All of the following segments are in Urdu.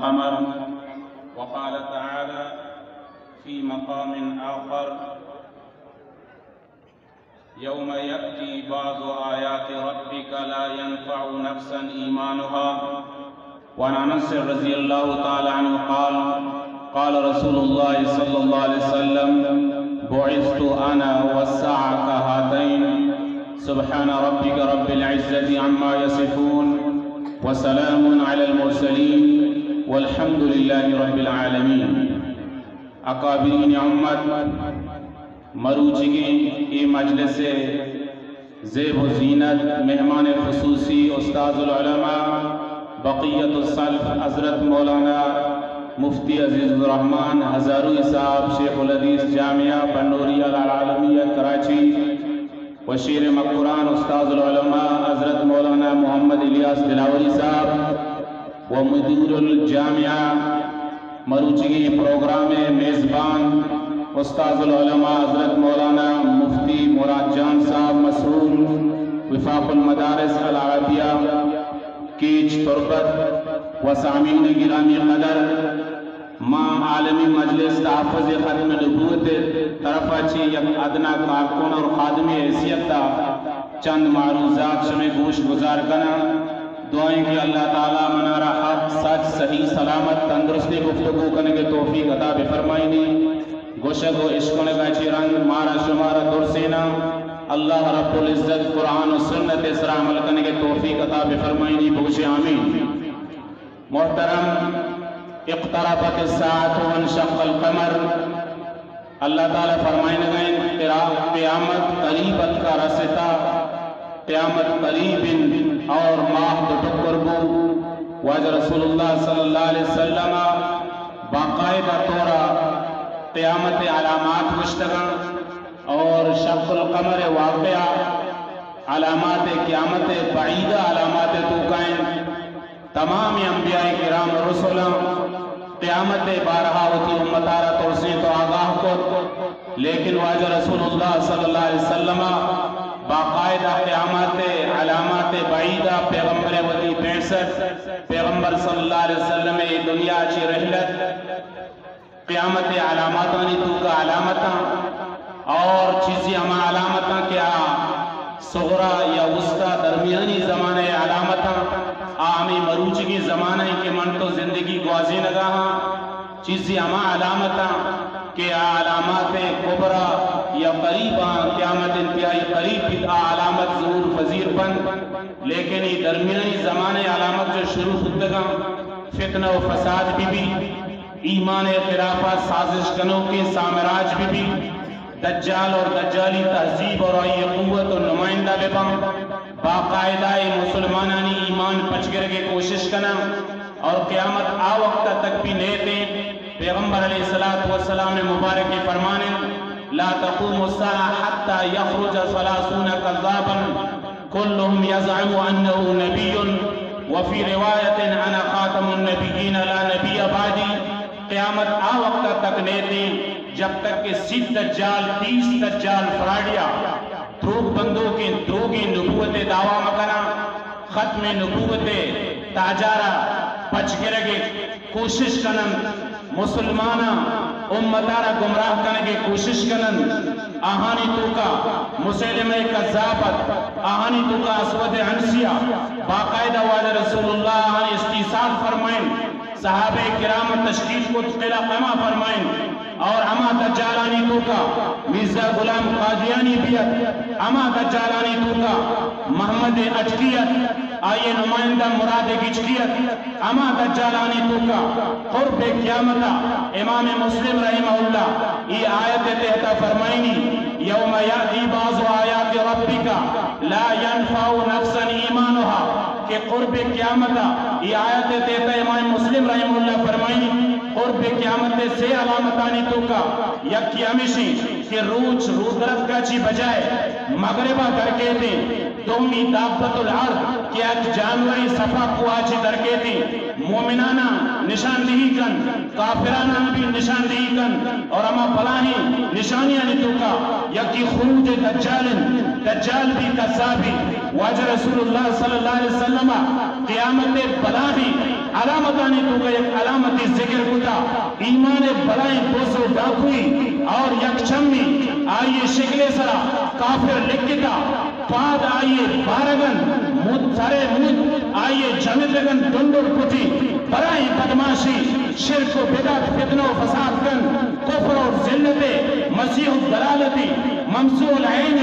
والقمر. وقال تعالى في مقام آخر: يوم يأتي بعض آيات ربك لا ينفع نفسا إيمانها. وعن أنس رضي الله تعالى عنه قال: قال رسول الله صلى الله عليه وسلم: بعثت أنا والساعة كهاتين. سبحان ربك رب العزة عما يصفون وسلام على المرسلين والحمد لله رب العالمين. اکابرین امت مروچگی ای مجلس زیب و زینت مہمان خصوصی استاذ العلماء بقیت السلف حضرت مولانا مفتی عزیز الرحمن ہزاروی صاحب شیخ الحدیث جامعہ بنوریہ العالمیہ کراچی و شیر مقران استاذ العلماء حضرت مولانا محمد الیاس دلاوری صاحب و مدیر الجامعہ مروچگی پروگرام میزبان استاذ العلماء حضرت مولانا مفتی مراد جان صاحب مسئول وفاق المدارس العربیہ کیچ تربت و سامعین گرامی قدر ما عالمی مجلس تحفظ ختم نبوت طرفہ چی یک ادنا کارکن اور خادمی حیثیت تا چند معروضات شمع گوش گزار کنا. دعائیں کہ اللہ تعالیٰ منارا حق سچ صحیح سلامت تندرستی گفتگو کرنے کے توفیق عطا بفرمائنی. گوشگ و عشقن کا چرنگ مارا شمارا درسینا اللہ رب العزت قرآن و سنت اسرا عمل کرنے کے توفیق عطا بفرمائنی. بوش آمین. محترم، اقتربت الساعة وانشق القمر. اللہ تعالیٰ فرمائنے گئے قیامت قریبت کا رستا، قیامت قریب اور ماہ دٹکر بو. واجہ رسول اللہ صلی اللہ علیہ وسلم باقاعدہ طورا قیامت علامات مشتگا اور شق القمر واقعہ علامات قیامت بعیدہ علامات توقائیں. تمام انبیاء کرام و رسولوں قیامت بارہا ہوتی امتارہ ترسی تو آگاہ کو، لیکن واجہ رسول اللہ صلی اللہ علیہ وسلم باقاعدہ قیامت علامات بعیدہ پیغمبر ودی 65 پیغمبر صلی اللہ علیہ وسلم دنیا چی رحلت قیامت علاماتانی تو کا علامتاں اور چیزی ہما علامتاں کیا صغرا یا وسطی درمیانی زمانے علامتاں آمی مروچگی زمانے کے من تو زندگی گوازی نگا ہاں چیزی ہما علامتاں کہ علامات کبرا یا قریبا قیامت انتہائی قریب بھی علامت ظہور فضیر بند، لیکن یہ درمیانی زمانے علامت جو شروع خودگا فتنہ و فساد بھی ایمان خلافہ سازش کنوں کے سامراج بھی دجال اور دجالی تہذیب اور آئی قوت و نمائندہ بے باقاعدہ مسلمانانی ایمان پچگر کے کوشش کنا اور قیامت آ وقت تک بھی نیتے. پیغمبر علیہ السلام مبارک فرمانے لا تقوم الساعة حتى يخرج 30 كذابا كلهم يزعم أنه نبي وفي رواية أنا خاتم النبيين لا نبي بعدي. قیامت آ وقت تک نیتے جب تک کہ 30 دجال فراڈیا دروگ بندوں کے دروگی نبوت دعویٰ مکنا ختم نبوت تاجارہ پچ گرگے کوشش کنن مسلمانہ امتارہ گمراہ کرنے کی کوشش کنن. آہانی تو کا مسلمہ کذابت آہانی تو کا اسود عنسیہ باقاعدہ واجہ رسول اللہ آہانی استیصال فرمائیں صحابہ کرام تشکیل کو قلعہ قیمہ فرمائیں اور اما دجالانی تو کا مرزا غلام قادیانی بیت اما دجالانی تو کا محمد اجکیت آئیے نمائندہ مراد گجکیت اما دجالانی تو کا قرب قیامتہ امام مسلم رحمہ اللہ یہ آیت تحت فرمائنی یوم یاتی بعض آیات ربک لا ينفع نفسا ایمانها کہ قرب قیامتہ یہ آیت تحت امام مسلم رحمہ اللہ فرمائنی قرب قیامت سے علامتانی تو کا یکی ہمیشی کہ روچ رودرت کا چی بجائے مغربہ درکے تھے دومی دابت العرض کہ ایک جانوری صفحہ کو آچی درکے تھے مومنانہ نشاندہی کن کافرانہ بھی نشاندہی کن اور اما بلاہی نشانیاں تو کا یکی خروج دجال بھی کذابی واجہ رسول اللہ صلی اللہ علیہ وسلم قیامت بلاہی علامتانی تو گا یک علامتی ذکر کتا ایمان بلائیں دوسو ڈاکوئی اور یک چمی آئیے شکل سرا کافر لکھتا پاد آئیے بارگن مود سارے مود آئیے جمد لگن دندر کتی برائیں بدماشی شرک و بدعت فتنہ و فساد کن کفر اور ذلت مسیح و دلالتی ممسوح العین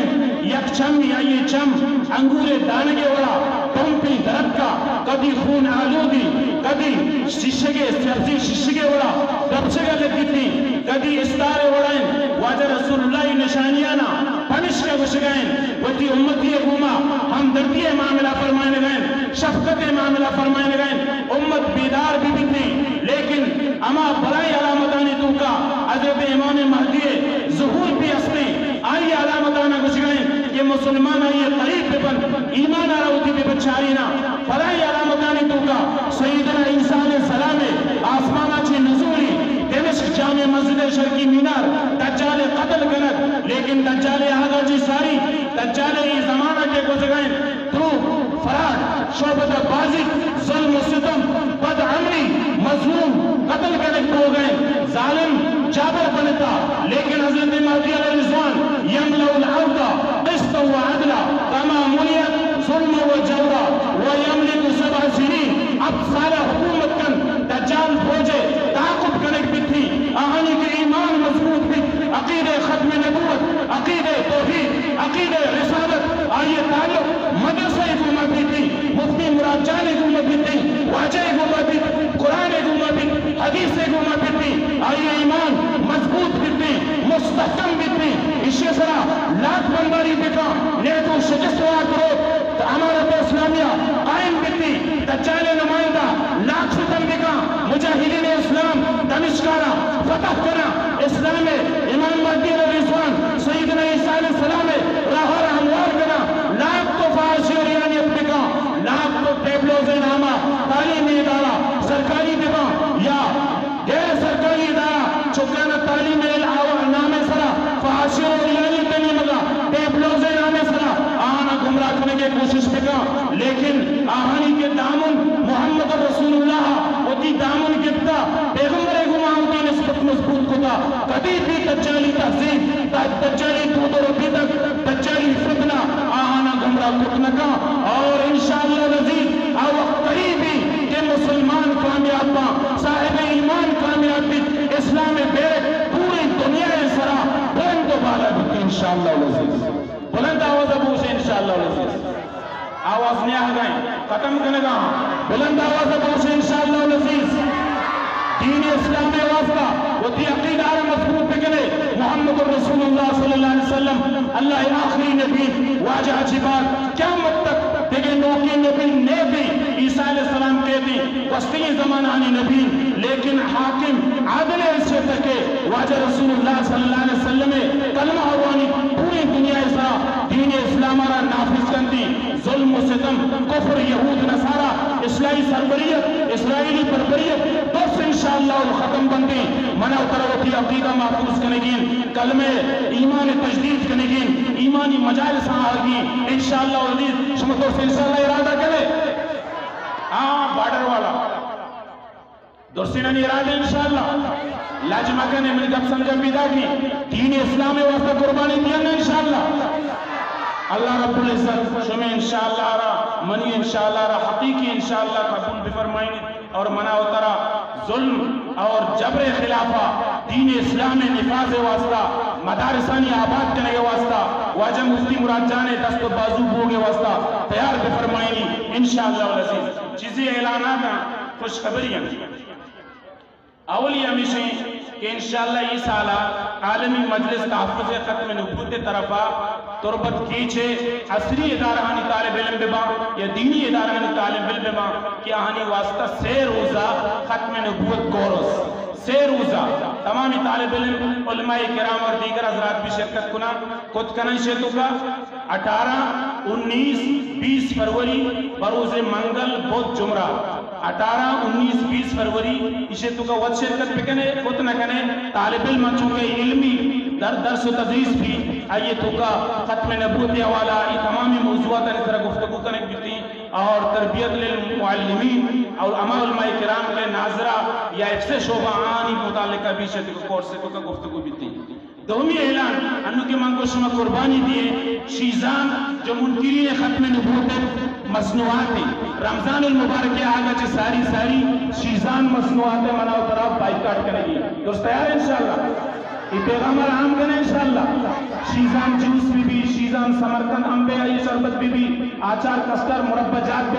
یک چمی آئیے چم انگور دانگے وڑا پمپی درد کا کبھی خون آلودی کبھی ششگے سبزی ششگے وڑا دبچگا لگیتی کبھی استارے وڑائیں واجہ رسول اللہ نشانیانا پنش کا گشگائیں وتی امتی گوما ہم دردی معاملہ فرمائنے گئیں شفقت معاملہ فرمائنے گئیں امت بیدار بھی بتنی لیکن اما بلائی علامتانی تو کا حضرت امام مہدی ظہور بھی اسنے آئی علامتانا گشگائیں یہ مسلمان آئیے قریب بن ایمان آراؤتی بھی بچارینا بلائی علامتانی تو کا سیدنا عیسیٰ علیہ السلام آسمانہ چی نزولی دمشق جامع مسجد شرکی مینار دجال قتل کنت لیکن دجال آگا جی ساری دجال ای زمانہ کے گزگائیں تو فراد شعبت بازی ظلم و ستم بد عملی مظلوم قتل کنت ہو گئے ظالم جابر بنتا لیکن حضرت مہدی علیہ الرضوان یملو العودہ قسط و عدلہ کما ملیت ظلم و جورہ و یملک 7 سنین اب سارا حکومت کن دجال بھوجے تعاقب کنک بھی تھی آہنی کے ایمان مضبوط بھی عقید ختم نبوت عقید توحید عقید رسالت آئیے تعلق مدرسہ حکومت بھی تھی مفتی مراد جان حکومت بھی تھی واجہ حکومت بھی قرآن حکومت بھی حدیث حکومت بھی تھی آئیے ایمان مضبوط بھی تھی مستحکم بھی تھی اسی طرح لاکھ بنداری بکا نیتو شکست ہوا کرو امارت اسلامیہ قائم بھی تھی دجال نمائندہ لاکھ ستم بکا مجاہدین اسلام دمشقارہ فتح کرنا اسلام امام مہدی علیہ الرضوان سیدنا عیسیٰ علیہ السلام راہ ہموار کرنا لاکھ تو فحاشی اور ایرانیت بکا لاکھ تو ٹیبلوز نامہ تعلیمی ادارہ سرکاری بکا یا غیر سرکاری ادارہ چکانا تعلیم نام سرا فحاشی اور ایرانیت نہیں مگا ٹیبلوز نام سرا آہانا گمراہ کرنے کے کوشش بکا لیکن آہانی کے دامن محمد رسول اللہ ہوتی دامن گفتا پیغمبر گماہ ہوتی نسبت مضبوط کتا کبھی بھی دجالی تحزیب دجالی دود و ربی تک دجالی فتنہ آہانا گمراہ کتنکا اور انشاءاللہ نزید آوق قریبی کہ مسلمان کامیاب با صاحب ایمان کامیاب بھی اسلام بیرک پوری دنیا سرا بلند و بالا بھی انشاءاللہ نزید بلند آواز ابو سے انشاءاللہ نزید آواز نہیں آگائیں ختم کرنے گا بلند آواز ابو سے انشاءاللہ نزید دین اسلام میں واسطہ وہ تی عقیدار مضبوط بکنے محمد رسول اللہ صلی اللہ علیہ وسلم اللہ آخری نبی واجہ عجیبات قیامت تک دیکھیں نوکی نبی نیبی عیسیٰ علیہ السلام کہتی وسطی زمانانی نبی لیکن حاکم عادل ایسے تکے واجہ رسول اللہ صلی اللہ علیہ وسلم کلمہ حوانی پوری دنیا اسرا دین اسلام را نافذ کرتی ظلم و ستم کفر یہود نصارہ اسلائی سربریت اسرائیلی بربریت دوست انشاءاللہ ختم بندی منع اتروتی عقیدہ محفوظ کنگین کلمہ ایمان تجدید کنگین ایمانی مجالس آگی انشاءاللہ عزیز شمتوں سے انشاءاللہ ارادہ کرے بارڈر والا دوستینانی ارادہ انشاءاللہ لاجمہ نے ملی گب سمجھا پیدا کی دین اسلام واسطہ قربانی دیا نا انشاءاللہ اللہ رب العزت شمیں انشاءاللہ را منی انشاءاللہ را حقیقی انشاءاللہ قبول بفرمائیں اور منع اترا ظلم اور جبر خلافہ دین اسلام نفاذ واسطہ مدارسانی آباد کرنے کے واسطہ واجہ مفتی مراد جانے دست و بازو بوگے واسطہ تیار بفرمائیں انشاءاللہ والعزیز چیزیں اعلانات ہیں خوشخبریاں اولی ہمیشہ کہ انشاءاللہ یہ سالہ عالمی مجلس تحفظ ختم نبوت طرفہ تربت کیچے عصری ادارہانی طالب علم بما یا دینی ادارہانی طالب علم بما کہ آہانی واسطہ 3 روزہ ختم نبوت کورس 3 روزہ تمامی طالب علم علماء کرام اور دیگر حضرات بھی شرکت کنا خود کنن شیطو کا 18 19 20 فروری بروز منگل بدھ جمعہ 18 19 20 فروری اسے تو کا وقت شرکت بکنے خود نہ کنے طالب علم چونکہ علمی درس و تدریس بھی آئیے تو کا ختم نبوت والا یہ تمامی موضوعات اس طرح گفتگو کرنے بھی تھی اور تربیت للمعلمین اور اما علماء کرام کے ناظرہ یا ایک سے شعبہ آنی متعلقہ بھی شدید کورس کو کا گفتگو بھی تھی دومی اعلان انو کے مانگو شما قربانی دیے شیزان جو منکرین ختم نبوت مصنوعات رمضان المبارک آگا چھ ساری شیزان مصنوعات مناو طرف بائیکاٹ کرے گی درست تیار انشاءاللہ یہ پیغمبر عام کریں انشاءاللہ شیزان جوس بھی شیزان سمرکن امبے یہ شربت بھی آچار کستر مربع جات بھی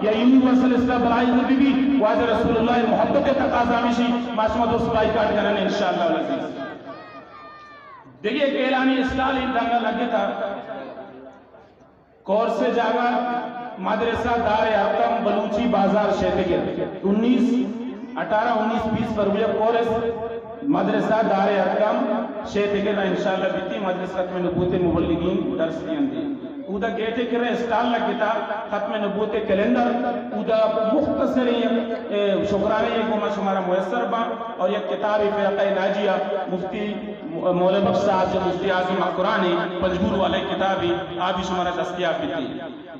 یا یونیورسل اسلام برائی بھی واجہ رسول اللہ محبت کے تقاضا میں شی معصومہ دوست بائیکاٹ کریں انشاءاللہ العزیز دیکھئے ایک اعلانی اسٹال انتہا لگے تھا کورس سے جاگا مدرسہ دار ارقم بلوچی بازار شہدگر 18-19-20 فروری کورس مدرسہ دار ارقم شہدگر انشاءاللہ بیتی مدرسہ ختم نبوت مبلغین درس کی اندھی اودا گیٹے کرے اسٹال لگے تھا ختم نبوت کیلنڈر اودا مختصر شکرانے کو شمارا میسر با اور یک کتاب فرقہ ناجیہ مفتی مولا بخش صاحب جو مفتی اعظم قرآن پنجگور والے کتابی آبی شمارا دستیاب بھی تھی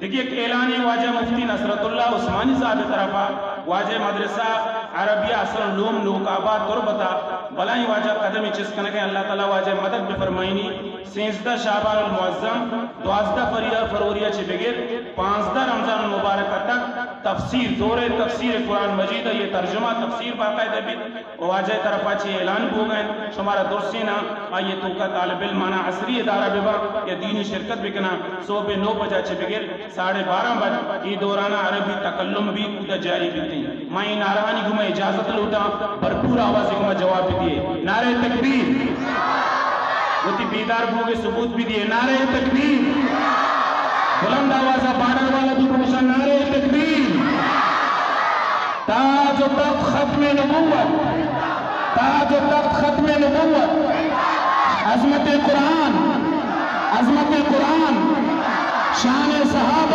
دیکھئے ایک اعلانی واجہ مفتی نصرت اللہ عثمانی صاحب طرفا واجہ مدرسہ عربیہ اصل علوم نوکابات تربتا بلائیں واجہ قدمی چسکنے کے اللہ تعالیٰ واجہ مدد بفرمائنی 16 شعبان المعظم 12 فروریہ چھ بگیر 15 رمضان المبارکہ تک تفسیر دور تفسیر قرآن مجید یہ ترجمہ تفسیر باقاعدہ بھی واجہ طرفا چھ اعلان ہو گئے شمارا درسینا آئیے تو کا طالب علمانا عصری ادارہ ببا یا دینی شرکت بکنا صبح 9 بجا چھ بگیر 12:30 بج یہ دورانہ عربی تکلم بھی کودہ جاری بھی تھی مائیں نارانی کو میں اجازت لوٹا بھرپور آواز کو میں جواب بھی دیئے نعرہ تکبیر وہ تی بیدار بھوگے ثبوت بھی دیئے نعرہ تکبیر بلند آوازہ بانر والا بھی پوچھا نعرہ تکبیر تاج و تخت ختم نبوت تاج و تخت ختم نبوت عظمت قرآن شان صحابہ